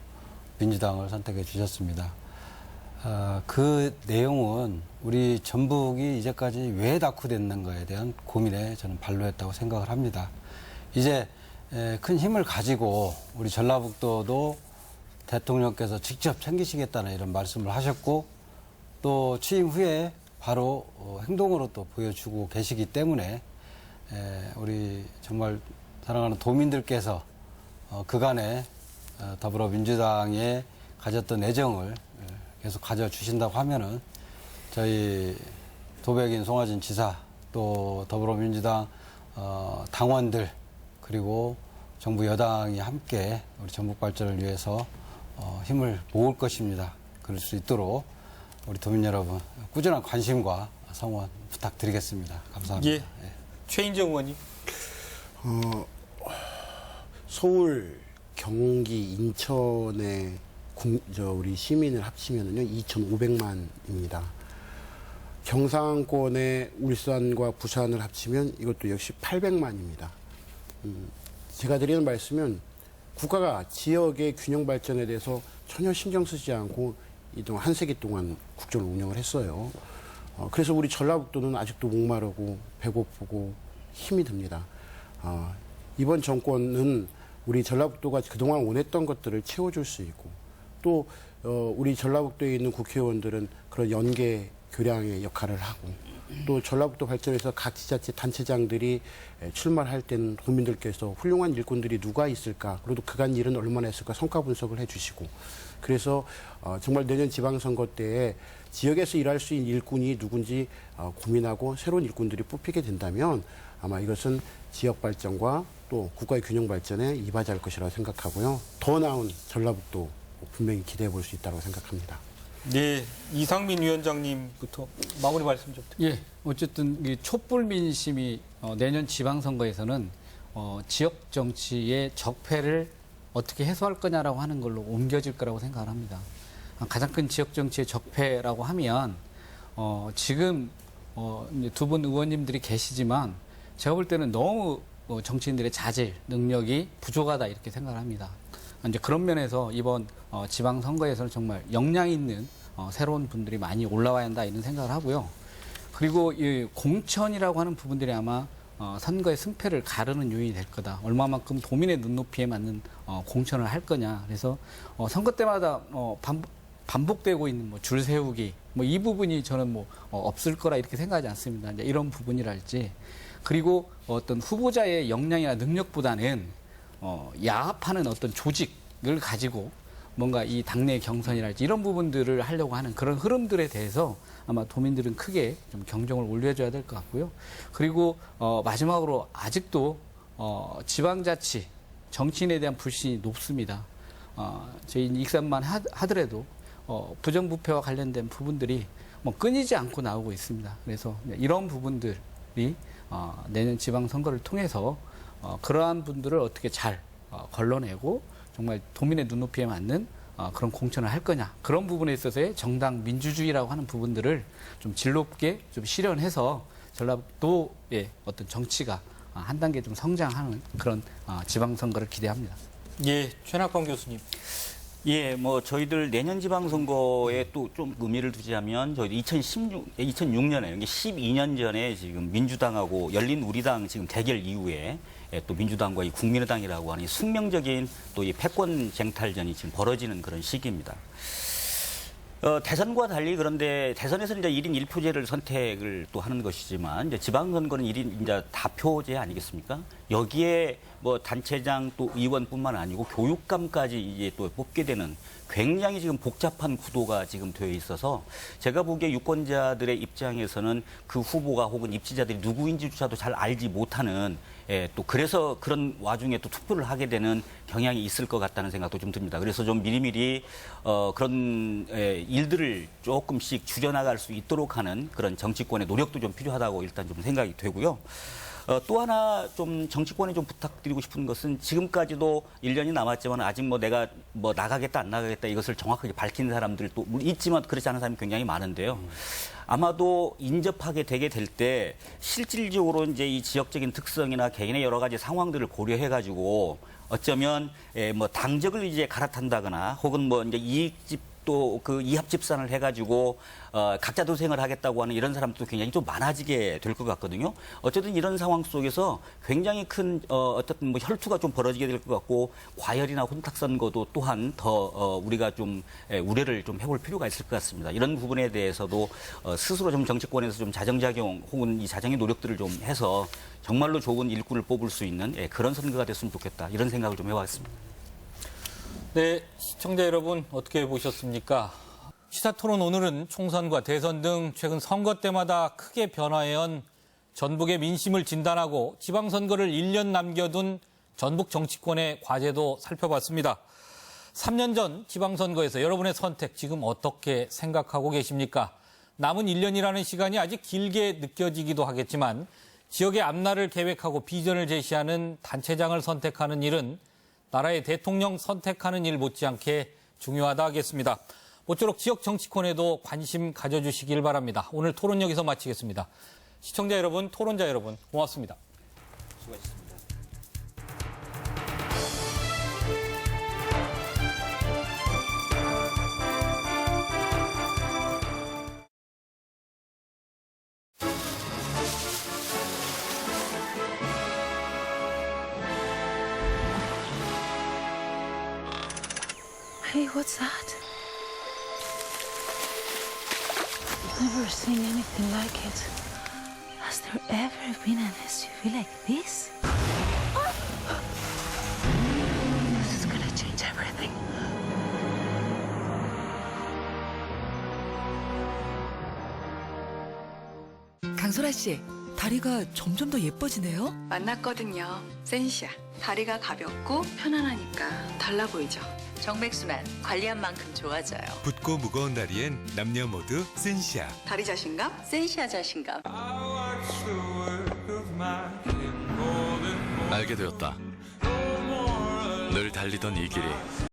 B: 민주당을 선택해 주셨습니다. 그 내용은 우리 전북이 이제까지 왜 낙후됐는가에 대한 고민에 저는 반로했다고 생각을 합니다. 이제 큰 힘을 가지고 우리 전라북도도 대통령께서 직접 챙기시겠다는 이런 말씀을 하셨고 또 취임 후에 바로 행동으로 또 보여주고 계시기 때문에 우리 정말 사랑하는 도민들께서 그간에 더불어민주당에 가졌던 애정을 계속 가져주신다고 하면은 저희 도백인 송하진 지사 또 더불어민주당 당원들 그리고 정부 여당이 함께 우리 전북 발전을 위해서 힘을 모을 것입니다. 그럴 수 있도록 우리 도민 여러분 꾸준한 관심과 성원 부탁드리겠습니다. 감사합니다.
A: 예. 최인정 의원님.
C: 서울, 경기, 인천의 우리 시민을 합치면은요 2,500만입니다. 경상권의 울산과 부산을 합치면 이것도 역시 800만입니다. 제가 드리는 말씀은 국가가 지역의 균형 발전에 대해서 전혀 신경 쓰지 않고 이동안 한 세기 동안 국정을 운영을 했어요. 그래서 우리 전라북도는 아직도 목마르고 배고프고 힘이 듭니다. 이번 정권은 우리 전라북도가 그동안 원했던 것들을 채워줄 수 있고 또 우리 전라북도에 있는 국회의원들은 그런 연계 교량의 역할을 하고 또 전라북도 발전에서 각 지자체 단체장들이 출마할 때는 국민들께서 훌륭한 일꾼들이 누가 있을까 그리고 그간 일은 얼마나 했을까 성과 분석을 해주시고 그래서 정말 내년 지방선거 때에 지역에서 일할 수 있는 일꾼이 누군지 고민하고 새로운 일꾼들이 뽑히게 된다면 아마 이것은 지역 발전과 또 국가의 균형 발전에 이바지할 것이라고 생각하고요. 더 나은 전라북도 분명히 기대해 볼 수 있다고 생각합니다.
A: 네, 이상민 위원장님부터 마무리 말씀 좀 드릴게요.
E: 예, 어쨌든 이 촛불 민심이 내년 지방선거에서는 지역 정치의 적폐를 어떻게 해소할 거냐라고 하는 걸로 옮겨질 거라고 생각을 합니다. 가장 큰 지역 정치의 적폐라고 하면 지금 두 분 의원님들이 계시지만 제가 볼 때는 너무 정치인들의 자질, 능력이 부족하다 이렇게 생각을 합니다. 이제 그런 면에서 이번 지방선거에서는 정말 역량 있는 새로운 분들이 많이 올라와야 한다 이런 생각을 하고요. 그리고 이 공천이라고 하는 부분들이 아마 선거의 승패를 가르는 요인이 될 거다. 얼마만큼 도민의 눈높이에 맞는 공천을 할 거냐. 그래서 선거 때마다 반복되고 있는 뭐 줄 세우기 뭐 이 부분이 저는 뭐 없을 거라 이렇게 생각하지 않습니다. 이제 이런 부분이랄지 그리고 어떤 후보자의 역량이나 능력보다는 야합하는 어떤 조직을 가지고 뭔가 이 당내 경선이랄지 이런 부분들을 하려고 하는 그런 흐름들에 대해서 아마 도민들은 크게 좀 경종을 울려줘야 될 것 같고요. 그리고 마지막으로 아직도 지방자치 정치인에 대한 불신이 높습니다. 저희 익산만 하더라도 부정부패와 관련된 부분들이 뭐 끊이지 않고 나오고 있습니다. 그래서 이런 부분들이 내년 지방선거를 통해서 그러한 분들을 어떻게 잘 걸러내고 정말 도민의 눈높이에 맞는 그런 공천을 할 거냐. 그런 부분에 있어서의 정당 민주주의라고 하는 부분들을 좀 질롭게 좀 실현해서 전라북도의 어떤 정치가 한 단계 좀 성장하는 그런 지방선거를 기대합니다.
A: 예, 최낙관 교수님.
D: 예, 뭐 저희들 내년 지방선거에 또 좀 의미를 두자면 저희 2006년에 12년 전에 지금 민주당하고 열린우리당 지금 대결 이후에 또 민주당과 이 국민의당이라고 하는 이 숙명적인 또 이 패권 쟁탈전이 지금 벌어지는 그런 시기입니다. 대선과 달리 그런데 대선에서는 이제 1인 1표제를 선택을 또 하는 것이지만 이제 지방선거는 1인 이제 다표제 아니겠습니까? 여기에 뭐 단체장 또 의원뿐만 아니고 교육감까지 이제 또 뽑게 되는 굉장히 지금 복잡한 구도가 지금 되어 있어서 제가 보기에 유권자들의 입장에서는 그 후보가 혹은 입지자들이 누구인지조차도 잘 알지 못하는 또 그래서 그런 와중에 또 투표를 하게 되는 경향이 있을 것 같다는 생각도 좀 듭니다. 그래서 좀 미리미리 그런 일들을 조금씩 줄여나갈 수 있도록 하는 그런 정치권의 노력도 좀 필요하다고 일단 좀 생각이 되고요. 또 하나 좀 정치권에 좀 부탁드리고 싶은 것은 지금까지도 1년이 남았지만 아직 뭐 내가 뭐 나가겠다 안 나가겠다 이것을 정확하게 밝힌 사람들도 있지만 그렇지 않은 사람이 굉장히 많은데요. 아마도 인접하게 되게 될 때 실질적으로 이제 이 지역적인 특성이나 개인의 여러 가지 상황들을 고려해 가지고 어쩌면 뭐 당적을 이제 갈아탄다거나 혹은 뭐 이제 이익집 또 그 이합 집산을 해가지고 각자 도생을 하겠다고 하는 이런 사람도 굉장히 좀 많아지게 될 것 같거든요. 어쨌든 이런 상황 속에서 굉장히 큰 어쨌든 뭐 혈투가 좀 벌어지게 될 것 같고 과열이나 혼탁 선거도 또한 더 우리가 좀 우려를 좀 해볼 필요가 있을 것 같습니다. 이런 부분에 대해서도 스스로 좀 정치권에서 좀 자정작용 혹은 이 자정의 노력들을 좀 해서 정말로 좋은 일꾼을 뽑을 수 있는 그런 선거가 됐으면 좋겠다 이런 생각을 좀 해봤습니다.
A: 네, 시청자 여러분 어떻게 보셨습니까? 시사토론 오늘은 총선과 대선 등 최근 선거 때마다 크게 변화해온 전북의 민심을 진단하고 지방선거를 1년 남겨둔 전북 정치권의 과제도 살펴봤습니다. 3년 전 지방선거에서 여러분의 선택 지금 어떻게 생각하고 계십니까? 남은 1년이라는 시간이 아직 길게 느껴지기도 하겠지만 지역의 앞날을 계획하고 비전을 제시하는 단체장을 선택하는 일은 나라의 대통령 선택하는 일 못지않게 중요하다 하겠습니다. 모쪼록 지역 정치권에도 관심 가져주시길 바랍니다. 오늘 토론 여기서 마치겠습니다. 시청자 여러분, 토론자 여러분, 고맙습니다.
D: 수고하셨습니다.
F: Hey, what's that? I've never seen anything like it. Has there ever been an SUV like this? This is gonna change everything.
G: 강소라 씨, 다리가 점점 더 예뻐지네요.
H: 만났거든요. 센시아. 다리가 가볍고 편안하니까 달라 보이죠.
I: 정맥순환 관리한 만큼 좋아져요.
J: 붓고 무거운 다리엔 남녀 모두 센시아.
H: 다리 자신감?
I: 센시아 자신감.
K: 알게 되었다. 늘 달리던 이 길이